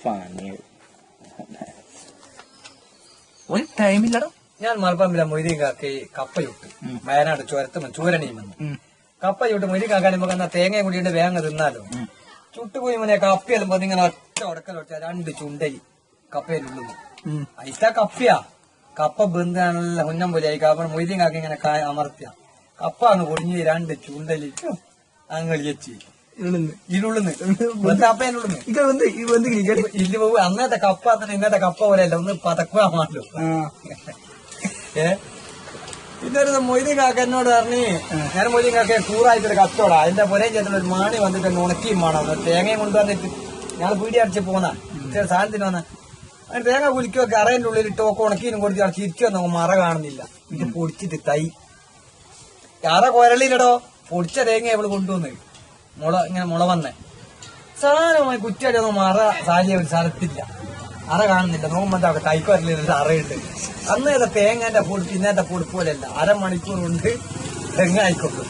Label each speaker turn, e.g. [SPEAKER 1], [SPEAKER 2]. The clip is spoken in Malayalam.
[SPEAKER 1] പണി
[SPEAKER 2] ഒരു ടൈമില്ലടോ.
[SPEAKER 3] ഞാൻ മലപ്പറമ്പിലെ മൊയ്തീൻ കാക്കി കപ്പ ചുട്ട് വയനാട് ചുരത്തുമ്പോ ചൂരണിയും വന്നു കപ്പ ചുട്ട് മൊയ്തീൻ കാക്കാനും എന്നാ തേങ്ങ കൂടിയിട്ട് വേങ്ങ തിന്നാലോ ചുട്ടുപോയി മോനെ കപ്പയല്ലുമ്പോ ഇങ്ങനെ ഒറ്റ ഉടക്കലൊറ്റ 2 ചുണ്ടലി കപ്പയിലുള്ളത് അയിത്ത കപ്പയാ കപ്പ ബന്ധ നല്ല ഉന്നം പോലെ ആയി കാപ്പ മൊയ്തീൻ കാക്ക ഇങ്ങനെ അമർത്തിയ കപ്പ അങ്ങ് പൊടിഞ്ഞ് 2 ചുണ്ടലി അങ്ങ് വെച്ച് ഇരുള്ളുന്ന് ഇല്ല പോകും അന്നത്തെ കപ്പ ഇന്നത്തെ കപ്പ പോലെയല്ല ഒന്ന് പതക്കുവാൻ പാടുള്ളൂ പിന്നെ ഒരു മൊയ്തീൻ കാക്ക എന്നോട് പറഞ്ഞ് ഞാൻ മൊയ്തീൻ കാക്ക കൂറായിട്ടൊരു കച്ചവടാ അതിന്റെ പുരേ ചേട്ടൻ ഒരു മാണി വന്നിട്ട് ഉണക്കിയും വേണം തേങ്ങയും കൊണ്ടുവന്നിട്ട് ഞാൻ പീടി അടിച്ച് പോന്ന സാധനത്തിന് വന്ന അതിന് തേങ്ങ കുലിക്കൊക്കെ അറേന്റെ ഉള്ളിൽ ടോക്ക് ഉണക്കിയും കൊടുത്ത് ചിരിച്ചു വന്നു മറ കാണുന്നില്ല ഇത് പൊടിച്ചിട്ട് തൈ അറ കൊരളിയിലടോ പൊടിച്ച തേങ്ങ ഇവള് കൊണ്ടുവന്ന് ഇങ്ങനെ മുള വന്നേ സാധനമായി കുറ്റിയടി ഒന്നും മറ സാലിയ ഒരു സ്ഥലത്തില്ല അറ കാണുന്നില്ല നോക്കുമ്പോ തൈക്കൊരലിൽ അറയുണ്ട് അന്ന് തേങ്ങന്റെ പൊടി പിന്നത്തെ പൊടി പോലെയല്ല 1/2 മണിക്കൂർ കൊണ്ട് തെങ്ങ് ആയിക്കോട്ടെ